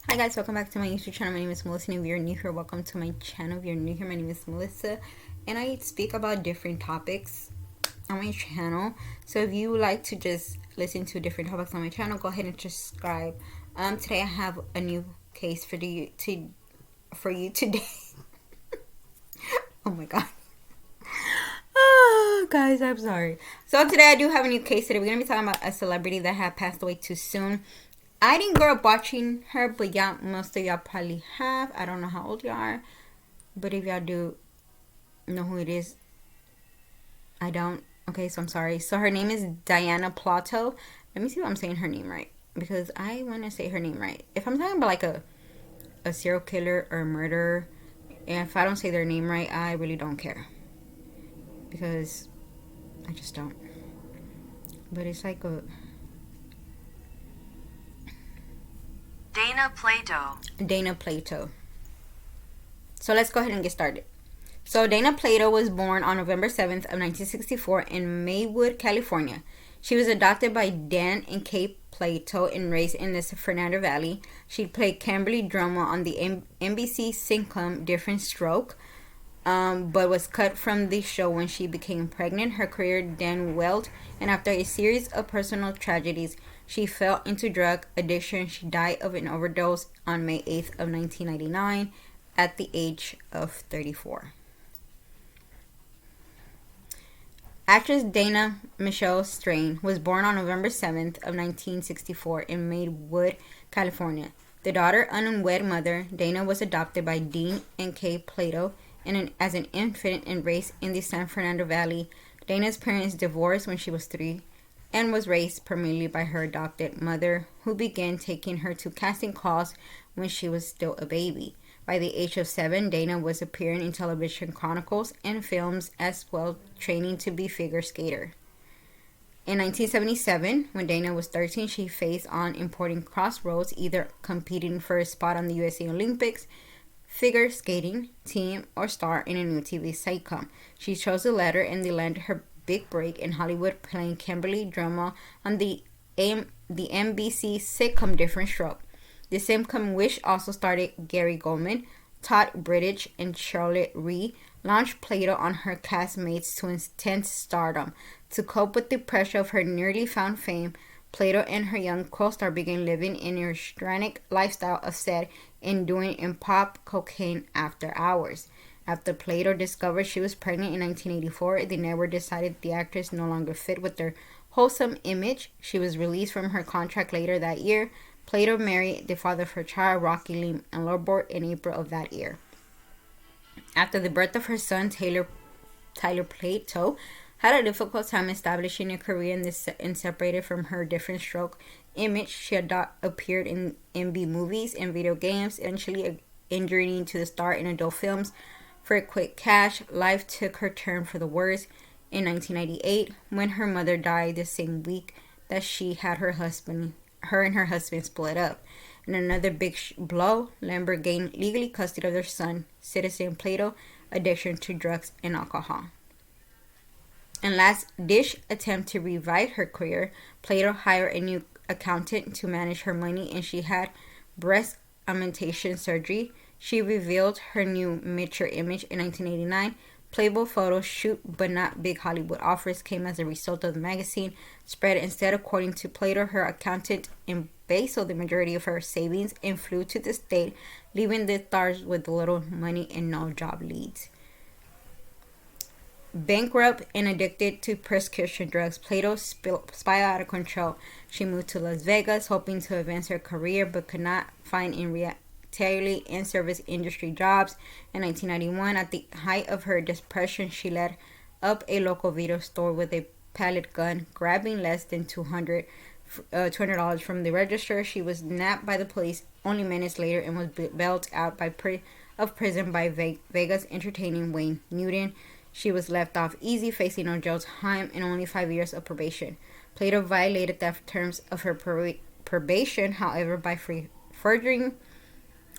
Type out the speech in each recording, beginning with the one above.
Hi guys, welcome back to my YouTube channel. My name is Melissa, and if you're new here, welcome to my channel. If you're new here, my name is Melissa, and I speak about different topics on my channel. So if you like to just listen to different topics on my channel, go ahead and subscribe. Today I have a new case for you today. Oh my god. Oh, guys, I'm sorry. So today I do have a new case today. We're gonna be talking about a celebrity that had passed away too soon. I didn't grow up watching her, but yeah, most of y'all probably have. I don't know how old you are, but if y'all do know who it is, I don't. Okay, so I'm sorry. So her name is Diana Plato. Let me see if I'm saying her name right, because I want to say her name right. If I'm talking about like a serial killer or a murderer, and if I don't say their name right, I really don't care, because I just don't. But it's like a Dana Plato. So let's go ahead and get started. So Dana Plato was born on November 7th of 1964 in Maywood, California. She was adopted by Dan and Kay Plato and raised in the San Fernando Valley. She played Kimberly Drummond on the NBC sitcom Different Stroke, but was cut from the show when she became pregnant. Her career then waned, and after a series of personal tragedies, she fell into drug addiction. She died of an overdose on May 8th of 1999 at the age of 34. Actress Dana Michelle Strain was born on November 7th of 1964 in Maywood, California. The daughter unwed mother, Dana was adopted by Dean and Kay Plato as an infant and raised in the San Fernando Valley. Dana's parents divorced when she was 3 and was raised primarily by her adopted mother, who began taking her to casting calls when she was still a baby. By the age of 7, Dana was appearing in television chronicles and films as well, training to be figure skater. In 1977, when Dana was 13, she faced on important crossroads, either competing for a spot on the USA Olympics figure skating team or star in a new TV sitcom. She chose the latter, and they landed her big break in Hollywood playing Kimberly Drummond on the NBC sitcom Different Stroke. The sitcom, which also starred Gary Goldman, Todd Bridges, and Charlotte Ree, launched Plato on her castmates to intense stardom. To cope with the pressure of her nearly found fame, Plato and her young co-star began living in a restrained lifestyle of set and doing and pop cocaine after hours. After Plato discovered she was pregnant in 1984, the network decided the actress no longer fit with their wholesome image. She was released from her contract later that year. Plato married the father of her child, Rocky Lee and Lorborg, in April of that year. After the birth of her son, Tyler Plato had a difficult time establishing a career and separated from her Different Stroke image. She had appeared in MB movies and video games, eventually entering to the star in adult films. For a quick cash, life took her turn for the worse in 1998 when her mother died the same week that her and her husband split up. In another big blow, Lambert gained legally custody of their son, citizen Plato, addiction to drugs and alcohol. In last-ditch attempt to revive her career, Plato hired a new accountant to manage her money, and she had breast augmentation surgery. She revealed her new mature image in 1989. Playboy photo shoot, but not big Hollywood offers, came as a result of the magazine spread. Instead, according to Plato, her accountant embezzled the majority of her savings and flew to the state, leaving the stars with little money and no job leads. Bankrupt and addicted to prescription drugs, Plato spiraled out of control. She moved to Las Vegas, hoping to advance her career, but could not find entirely in service industry jobs. In 1991, at the height of her depression, she led up a local video store with a pellet gun, grabbing less than $200 from the register. She was nabbed by the police only minutes later and was bailed out of prison by Vegas entertaining Wayne Newton. She was left off easy, facing no jail time and only 5 years of probation. Plato violated the terms of her probation, however, by forging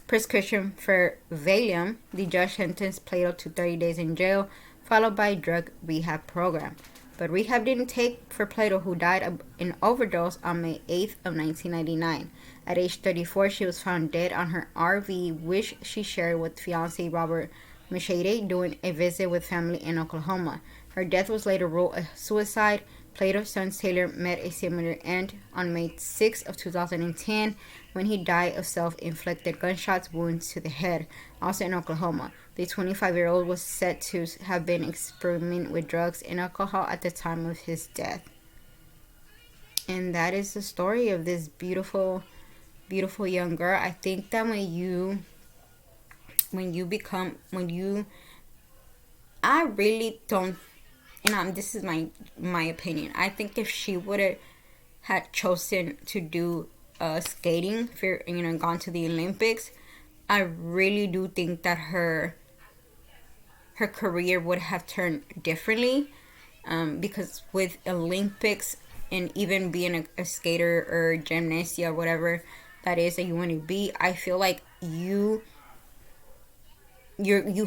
prescription for Valium. The judge sentenced Plato to 30 days in jail, followed by a drug rehab program. But rehab didn't take for Plato, who died of an overdose on May 8th of 1999. At age 34, she was found dead on her RV, which she shared with fiancé Robert Machete during a visit with family in Oklahoma. Her death was later ruled a suicide. Plato's son Taylor met a similar end on May 6 of 2010 when he died of self-inflicted gunshot wounds to the head, also in Oklahoma. The 25-year-old was said to have been experimenting with drugs and alcohol at the time of his death. And that is the story of this beautiful, beautiful young girl. I think that I really don't, and this is my opinion. I think if she would have had chosen to do skating, for gone to the Olympics, I really do think that her career would have turned differently. Because with Olympics and even being a skater or gymnast or whatever that is that you want to be, I feel like you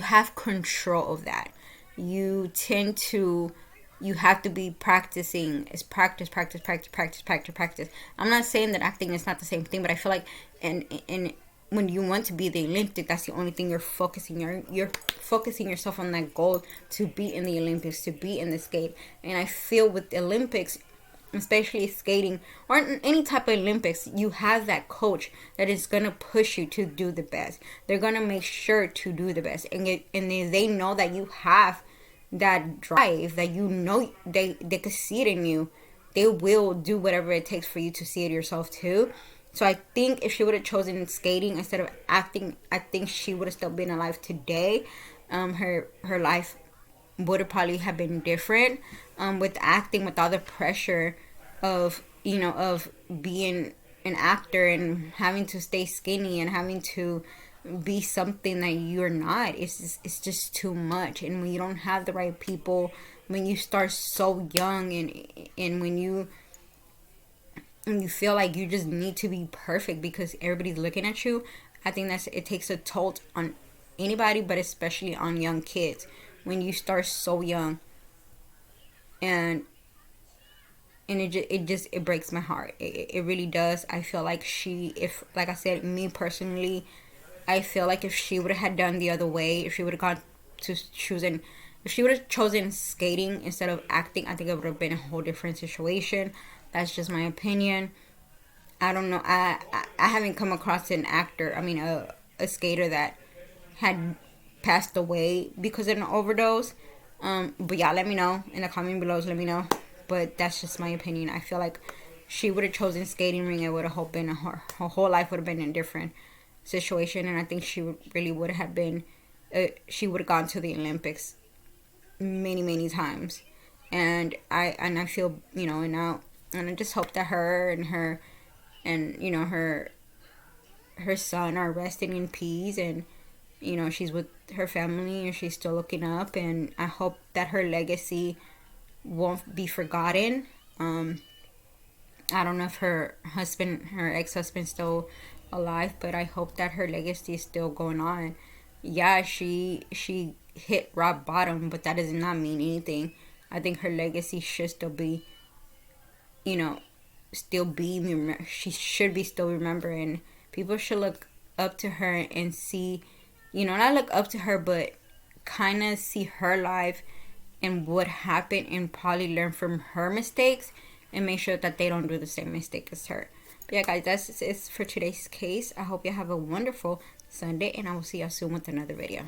have control of that. You have to be practicing. It's practice, practice, practice, practice, practice, practice. I'm not saying that acting is not the same thing, but I feel like and when you want to be the Olympic, that's the only thing you're focusing. You're focusing yourself on that goal to be in the Olympics, to be in the skate. And I feel with the Olympics, especially skating or any type of Olympics, you have that coach that is gonna push you to do the best. They're gonna make sure to do the best, and they know that you have that drive, that they could see it in you. They will do whatever it takes for you to see it yourself too. So I think if she would have chosen skating instead of acting, I think she would have still been alive today. Her life would have probably have been different. With acting, with all the pressure of being an actor and having to stay skinny and having to be something that you're not, it's just too much. And when you don't have the right people, when you start so young, and when you feel like you just need to be perfect because everybody's looking at you, I think it takes a toll on anybody, but especially on young kids when you start so young. And it breaks my heart. It really does. I feel like if like I said, me personally, I feel like if she would have had done the other way, if she would have gone to choosing, if she would have chosen skating instead of acting, I think it would have been a whole different situation. That's just my opinion. I don't know. I haven't come across an actor, a skater that had passed away because of an overdose. But yeah, let me know in the comment below. Let me know. But that's just my opinion. I feel like she would have chosen skating ring. It would have been her whole life would have been in a different situation, and I think she really would have been. She would have gone to the Olympics many times, and I feel and I just hope that her and her son are resting in peace, and she's with her family and she's still looking up, and I hope that her legacy won't be forgotten. I don't know if her ex-husband's still alive, but I hope that her legacy is still going on. Yeah, she hit rock bottom, but that does not mean anything. I think her legacy should still be, she should be still remembering. People should look up to her and see, not look up to her, but kind of see her life and what happened, and probably learn from her mistakes and make sure that they don't do the same mistake as her. But yeah, guys, that's it for today's case. I hope you have a wonderful Sunday, and I will see you soon with another video.